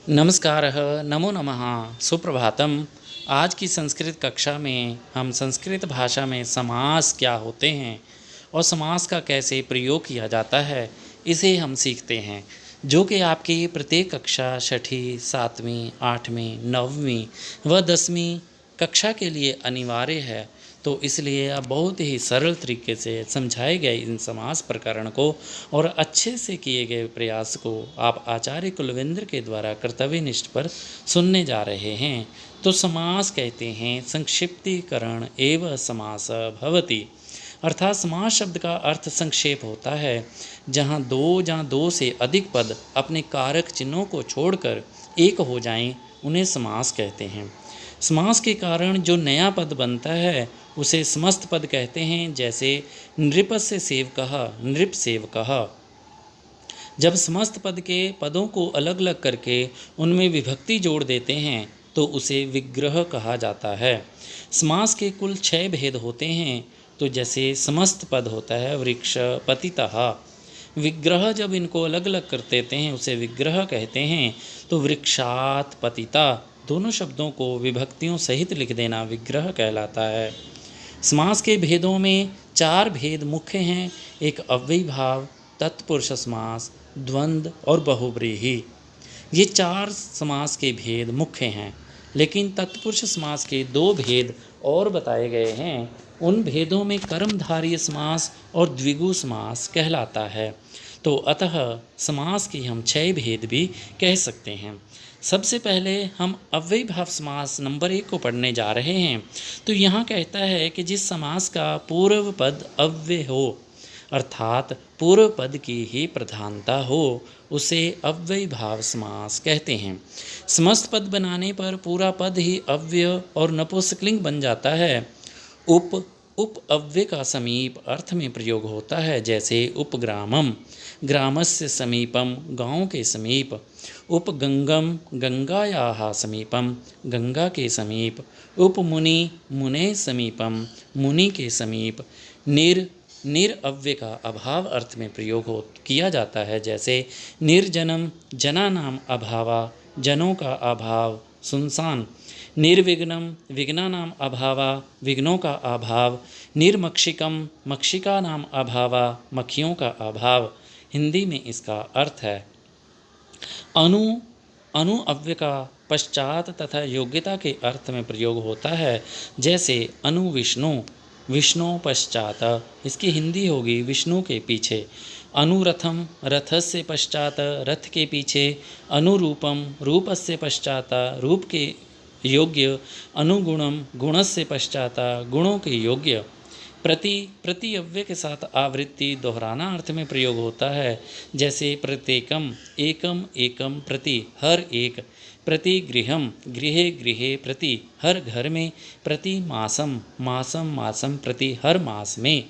नमस्कारः, नमो नमः, सुप्रभातम। आज की संस्कृत कक्षा में हम संस्कृत भाषा में समास क्या होते हैं और समास का कैसे प्रयोग किया जाता है, इसे हम सीखते हैं, जो कि आपकी प्रत्येक कक्षा छठी, सातवीं, आठवीं, नववीं व 10वीं कक्षा के लिए अनिवार्य है। तो इसलिए आप बहुत ही सरल तरीके से समझाए गए इन समास प्रकरण को और अच्छे से किए गए प्रयास को आप आचार्य कुलविंद्र के द्वारा कर्तव्यनिष्ठ पर सुनने जा रहे हैं। तो समास कहते हैं संक्षिप्तीकरण एवं समास भवति, अर्थात समास शब्द का अर्थ संक्षेप होता है। जहाँ दो से अधिक पद अपने कारक चिन्हों को छोड़कर एक हो जाएं, उन्हें समास कहते हैं। समास के कारण जो नया पद बनता है उसे समस्त पद कहते हैं, जैसे नृपस्य सेवकः, नृप सेवकः। जब समस्त पद के पदों को अलग अलग करके उनमें विभक्ति जोड़ देते हैं तो उसे विग्रह कहा जाता है। समास के कुल 6 भेद होते हैं। तो जैसे समस्त पद होता है वृक्ष, पतितः। विग्रह जब इनको अलग अलग कर देते हैं उसे विग्रह कहते हैं। तो वृक्षात पतिता दोनों शब्दों को विभक्तियों सहित लिख देना विग्रह कहलाता है। समास के भेदों में 4 भेद मुख्य हैं। एक अव्ययीभाव, तत्पुरुष समास, द्वंद्व और बहुव्रीहि। ये 4 समास के भेद मुख्य हैं, लेकिन तत्पुरुष समास के 2 भेद और बताए गए हैं। उन भेदों में कर्मधारय समास और द्विगु समास कहलाता है। तो अतः समास के हम 6 भेद भी कह सकते हैं। सबसे पहले हम अव्ययीभाव समास नंबर 1 को पढ़ने जा रहे हैं। तो यहाँ कहता है कि जिस समास का पूर्व पद अव्यय हो, अर्थात पूर्व पद की ही प्रधानता हो, उसे अव्ययीभाव समास कहते हैं। समस्त पद बनाने पर पूरा पद ही अव्यय और नपुंसकलिंग बन जाता है। उप अव्यय का समीप अर्थ में प्रयोग होता है, जैसे उपग्रामम, ग्रामस्य समीपम, गांव के समीप। उपगंगम, गंगायाः समीपम, गंगा के समीप। उपमुनि, मुने समीपम, मुनि के समीप। निर अव्यय का अभाव अर्थ में प्रयोग किया जाता है, जैसे निर्जनम, जना नाम अभावा, जनों का अभाव, सुनसान। निर्विघ्नम, विघ्ना नाम अभावा, विघ्नों का अभाव। निर्मक्षिकम, मक्षिका नाम अभावा, मक्खियों का अभाव। हिंदी में इसका अर्थ है अनु अव्यय का पश्चात तथा योग्यता के अर्थ में प्रयोग होता है, जैसे अनु विष्णु, विष्णु पश्चात। इसकी हिंदी होगी विष्णु के पीछे। अनुरथम, रथस्य पश्चात, रथ के पीछे। अनुरूपम, रूपस्य पश्चात, रूप के योग्य। अनुगुणम, गुणस्य पश्चात, गुणों के योग्य। प्रति अव्यय के साथ आवृत्ति दोहराना अर्थ में प्रयोग होता है, जैसे प्रत्येकम, एकम एकम प्रति, हर एक। प्रति गृहम, गृहे गृहे प्रति, हर घर में। प्रति मासम, मासम मासम प्रति, हर मास में।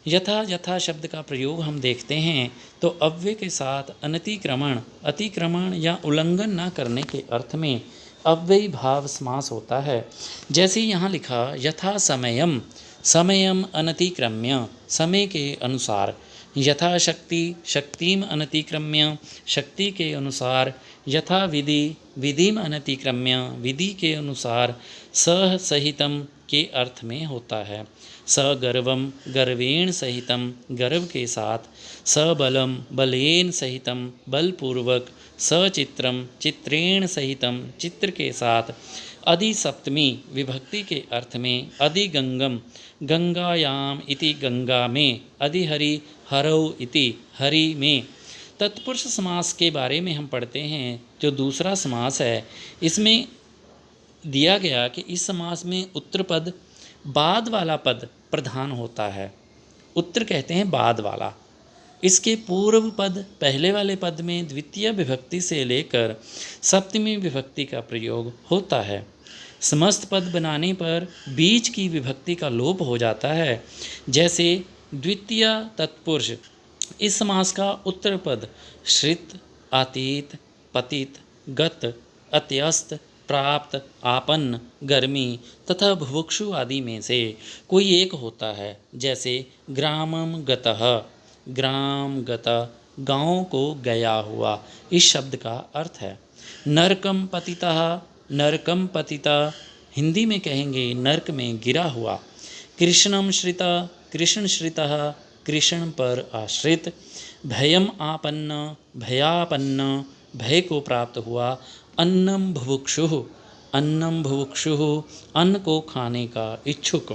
यथा यथा शब्द का प्रयोग हम देखते हैं तो अव्यय के साथ अनतिक्रमण, अतिक्रमण या उल्लंघन न करने के अर्थ में अव्ययीभाव समास होता है। जैसे यहाँ लिखा यथा समयम, समयम अनतिक्रम्य, समय के अनुसार। यथा शक्ति, शक्तिम अनतिक्रम्य, शक्ति के अनुसार। यथा विधि, विधिम अनतिक्रम्य, विधि के अनुसार। सह सहितम के अर्थ में होता है। सगर्वम, गर्वेण सहितम, गर्व के साथ। सबलम, बलेन सहितम, बलपूर्वक। सचित्रम, चित्रेण सहितम, चित्र के साथ। अधिसप्तमी विभक्ति के अर्थ में। अधिगंगम, गंगायाम इति, गंगा में। अधिहरि, हरौ इति, हरि में। तत्पुरुष समास के बारे में हम पढ़ते हैं, जो दूसरा समास है। इसमें दिया गया कि इस समास में उत्तर पद, बाद वाला पद प्रधान होता है। उत्तर कहते हैं बाद वाला। इसके पूर्व पद पहले वाले पद में द्वितीय विभक्ति से लेकर सप्तमी विभक्ति का प्रयोग होता है। समस्त पद बनाने पर बीच की विभक्ति का लोप हो जाता है, जैसे द्वितीय तत्पुरुष। इस समास का उत्तर पद श्रित, अतीत, पतित, गत, अत्यस्त, प्राप्त, आपन्न, गर्मी तथा भुभुक्षु आदि में से कोई एक होता है, जैसे ग्रामम गतः, ग्राम गत, गाँव को गया हुआ इस शब्द का अर्थ है। नरकम पतितः, नरकम पतिता हिंदी में कहेंगे नरक में गिरा हुआ। कृष्णम श्रिता, कृष्ण श्रितः कृष्ण पर आश्रित। भयम आपन्न, भयापन्न भय को प्राप्त हुआ। अन्नम भुभुक्षुः, अन्नम भुभुक्षुः अन्न को खाने का इच्छुक।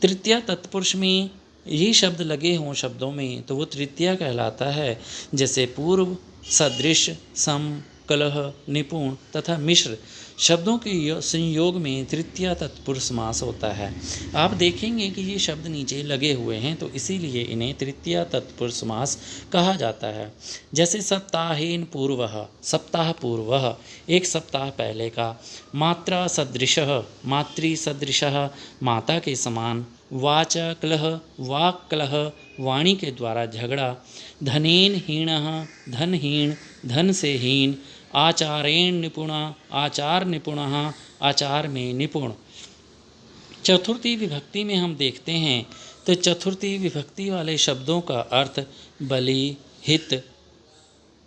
तृतीया तत्पुरुष में ये शब्द लगे हों शब्दों में तो वो तृतीया कहलाता है। जैसे पूर्व, सदृश, सम, कलह, निपुण तथा मिश्र शब्दों के संयोग में तृतीया तत्पुरुष समास होता है। आप देखेंगे कि ये शब्द नीचे लगे हुए हैं तो इसीलिए इन्हें तृतीया तत्पुरुष समास कहा जाता है। जैसे सप्ताहेन पूर्वः, सप्ताह पूर्वः एक सप्ताह पहले का। मात्रा सदृशः, मातृ सदृशः माता के समान। वाचा कलह, वाक् कलह वाणी के द्वारा झगड़ा। धनेन हीणः, धनहीन धन से हीन। आचारेण निपुणा, आचार निपुणः आचार में निपुण। चतुर्थी विभक्ति में हम देखते हैं तो चतुर्थी विभक्ति वाले शब्दों का अर्थ बलि, हित,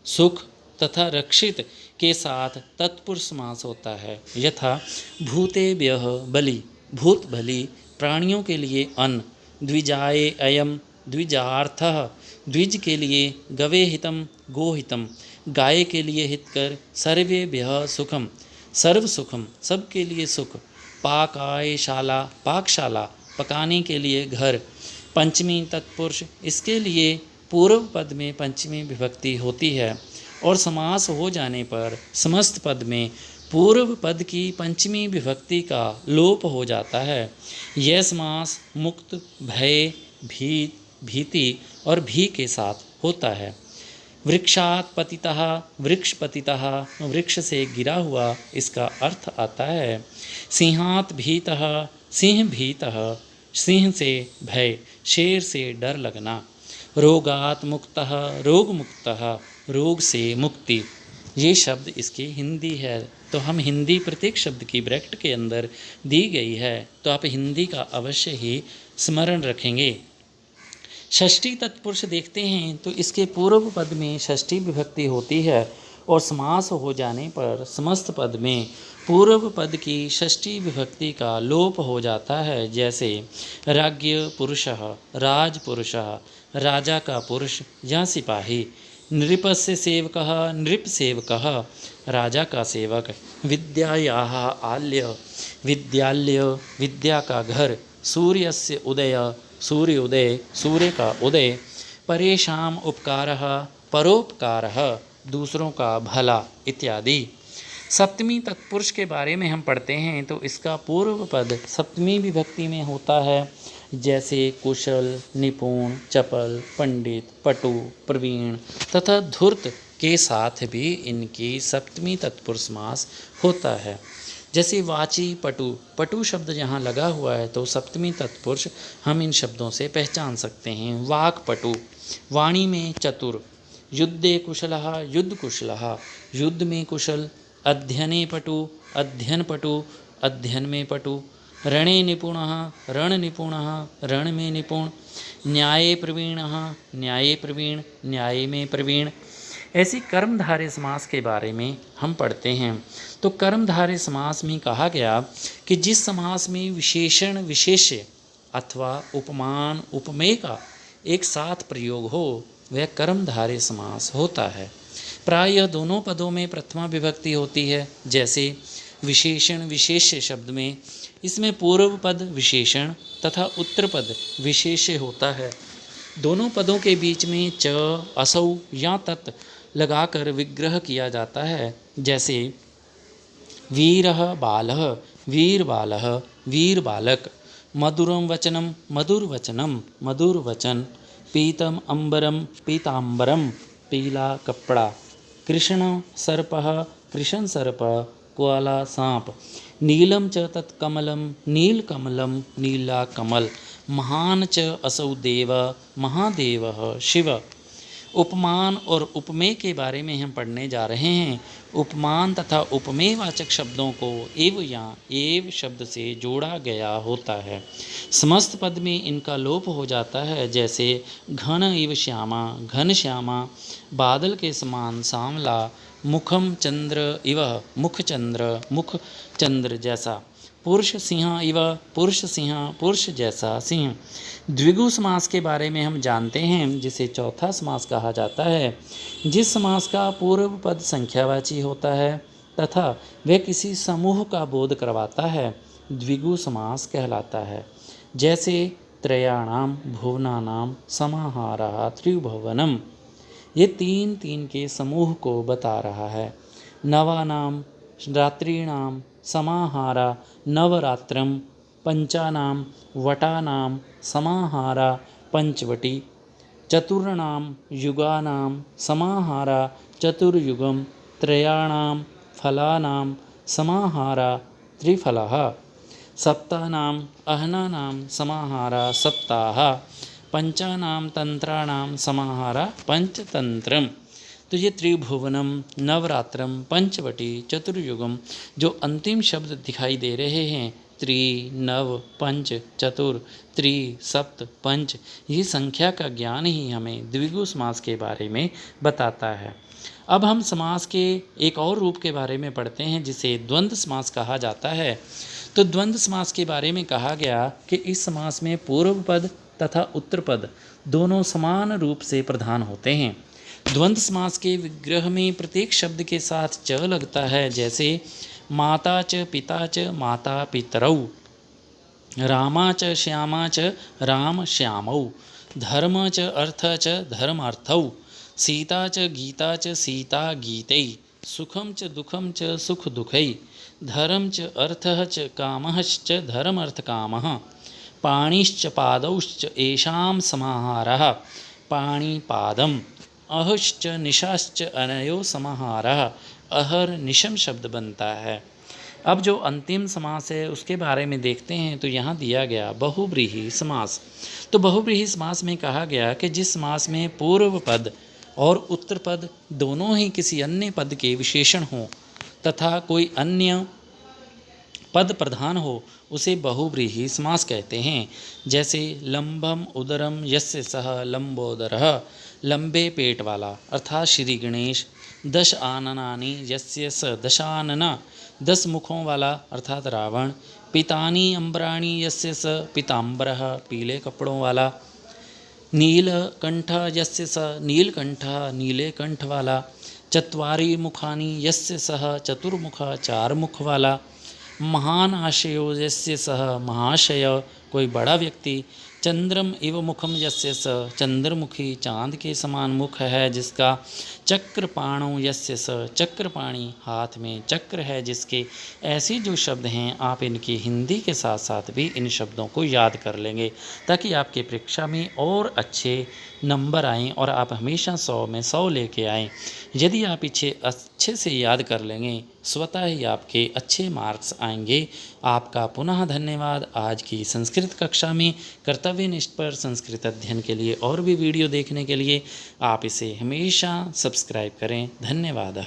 सुख तथा रक्षित के साथ तत्पुरुष समास होता है। यथा भूतेभ्यः बलि, भूत बलि प्राणियों के लिए अन्न। द्विजाये अयम, द्विजार्थः द्विज के लिए। गवे हितम, गोहितम गाय के लिए हितकर। सर्वेभ्यः सुखम, सर्व सुखम सब के लिए सुख। पाकाय शाला, पाकशाला पकाने के लिए घर। पंचमी तत्पुरुष इसके लिए पूर्व पद में पंचमी विभक्ति होती है और समास हो जाने पर समस्त पद में पूर्व पद की पंचमी विभक्ति का लोप हो जाता है। यह समास मुक्त, भय, भीत, भीति और भी के साथ होता है। वृक्षात् पतितः, वृक्ष पतितः वृक्ष से गिरा हुआ इसका अर्थ आता है। सिंहात् भीतः, सिंह भीतः सिंह से भय, शेर से डर लगना। रोगात् मुक्तः, रोग मुक्तः रोग से मुक्ति। ये शब्द इसकी हिंदी है तो हम हिंदी प्रत्येक शब्द की ब्रैकेट के अंदर दी गई है तो आप हिंदी का अवश्य ही स्मरण रखेंगे। षष्ठी तत्पुरुष देखते हैं तो इसके पूर्व पद में षष्ठी विभक्ति होती है और समास हो जाने पर समस्त पद में पूर्व पद की षष्ठी विभक्ति का लोप हो जाता है। जैसे राज्ञ पुरुषः, राज पुरुषः राजा का पुरुष या सिपाही। नृपस्य सेवकः, नृप सेवकः राजा का सेवक। विद्यायाः आल्य, विद्यालय विद्या का घर। सूर्यस्य उदय, सूर्य उदय सूर्य का उदय। परेषाम उपकारः, परोपकारः दूसरों का भला इत्यादि। सप्तमी तत्पुरुष के बारे में हम पढ़ते हैं तो इसका पूर्व पद सप्तमी विभक्ति में होता है। जैसे कुशल, निपुण, चपल, पंडित, पटु, प्रवीण तथा धूर्त के साथ भी इनकी सप्तमी तत्पुरुष समास होता है। जैसे वाची पटु, पटु शब्द यहाँ लगा हुआ है तो सप्तमी तत्पुरुष हम इन शब्दों से पहचान सकते हैं। वाक पटु वाणी में चतुर। युद्धे कुशलः, युद्ध कुशलः युद्ध में कुशल। अध्ययने पटु, अध्ययन पटु अध्ययन में पटु। रणे निपुणः, रण निपुणः रण में निपुण। न्याये प्रवीणः, न्याये प्रवीण न्याय में प्रवीण। ऐसी कर्मधारय समास के बारे में हम पढ़ते हैं तो कर्मधारय समास में कहा गया कि जिस समास में विशेषण विशेष्य अथवा उपमान उपमेय का एक साथ प्रयोग हो वह कर्मधारय समास होता है। प्रायः दोनों पदों में प्रथमा विभक्ति होती है। जैसे विशेषण विशेष्य शब्द में इसमें पूर्व पद विशेषण तथा उत्तर पद विशेष्य होता है। दोनों पदों के बीच में च, असौ या तत् लगाकर विग्रह किया जाता है। जैसे वीरः बालः, वीर बालः वीर बालक। मधुरं वचनं, मधुर वचनम मधुर वचन। पीतम अंबरम, पीतांबरम पीला कपड़ा। कृष्ण सर्पः, कृष्ण सर्प काला सांप। नीलम च तत्कमलम, नीलकमलम नीला कमल। महान च असौ देव, महादेवः शिव। उपमान और उपमेय के बारे में हम पढ़ने जा रहे हैं। उपमान तथा उपमेयवाचक शब्दों को एव या एव शब्द से जोड़ा गया होता है। समस्त पद में इनका लोप हो जाता है, जैसे घन इव श्यामा, घन श्यामा, बादल के समान सांवला, मुखम चंद्र इव, मुख चंद्र, मुख चंद्र जैसा, पुरुष सिंह इव, पुरुष सिंह, पुरुष जैसा सिंह। द्विगु समास के बारे में हम जानते हैं, जिसे चौथा समास कहा जाता है। जिस समास का पूर्व पद संख्यावाची होता है तथा वह किसी समूह का बोध करवाता है, द्विगु समास कहलाता है। जैसे त्रयाणाम भुवनानाम समाहारः त्रिभुवनम, ये तीन तीन के समूह को बता रहा है। नवानाम रात्रीणाम समाहारा नवरात्रम, पंचानाम वटानाम समाहारा पंचवटी, चतुर्णाम युगानाम समाहारा चतुर्युगम, त्रयाणाम फलानाम समाहारा त्रिफलः, सप्तानाम अहनानाम समाहारा सप्ताह, पंचानाम तंत्राणाम समाहारा पंचतंत्रम। तो ये त्रिभुवनम, नवरात्रम, पंचवटी, चतुर्युगम जो अंतिम शब्द दिखाई दे रहे हैं, त्रि, नव, पंच, चतुर, त्रि, सप्त, पंच, ये संख्या का ज्ञान ही हमें द्विगु समास के बारे में बताता है। अब हम समास के एक और रूप के बारे में पढ़ते हैं, जिसे द्वंद्व समास कहा जाता है। तो द्वंद्व समास के बारे में कहा गया कि इस समास में पूर्व पद तथा उत्तर पद दोनों समान रूप से प्रधान होते हैं। द्वंद्व समास के विग्रह में प्रत्येक शब्द के साथ च लगता है, जैसे माता च पिता च माता पितरौ, रामा च श्यामा च राम श्यामौ, धर्म च अर्थ च धर्मार्थौ, सीता च गीता च सीता गीतै, सुखम च दुखम च सुख दुखै, धर्म च अर्थः च कामश्च धर्मर्थकामः, पाणिश्च पादौश्च येषां समाहारः पाणिपादम्, अहश्च निशाश्च अनयो समाहारः, अहर निशम शब्द बनता है। अब जो अंतिम समास है उसके बारे में देखते हैं। तो यहाँ दिया गया बहुव्रीहि समास। तो बहुव्रीहि समास में कहा गया कि जिस समास में पूर्व पद और उत्तर पद दोनों ही किसी अन्य पद के विशेषण हों तथा कोई अन्य पद प्रधान हो, उसे बहुव्रीहि समास कहते हैं। जैसे लंबम उदरम यस्य सह लंबोदरः, लंबे पेट वाला अर्थात श्री गणेश। 10 आननानि यस्य स दशानना, 10 मुखों वाला अर्थात रावण। पीतानि अम्बराणि यस्य स पीताम्बरः, पीले कपड़ों वाला। नीलकंठ यस्य स नीलकंठ, नीले कंठ वाला। चत्वारि मुखानि यस्य सह चतुर्मुख, 4 मुख वाला। महान आशयो यस्य सह महाशय, कोई बड़ा व्यक्ति। चंद्रम इव मुखम यस्य स, चंद्रमुखी, चांद के समान मुख है जिसका। चक्रपाणौ यस्य स, चक्रपाणी, हाथ में चक्र है जिसके। ऐसे जो शब्द हैं आप इनकी हिंदी के साथ साथ भी इन शब्दों को याद कर लेंगे, ताकि आपके परीक्षा में और अच्छे नंबर आएँ और आप हमेशा 100 में 100 लेके आएँ। यदि आप इसे अच्छे से याद कर लेंगे, स्वतः ही आपके अच्छे मार्क्स आएंगे। आपका पुनः धन्यवाद। आज की संस्कृत कक्षा में कर्तव्यनिष्ठ पर संस्कृत अध्ययन के लिए और भी वीडियो देखने के लिए आप इसे हमेशा सब्सक्राइब करें। धन्यवाद।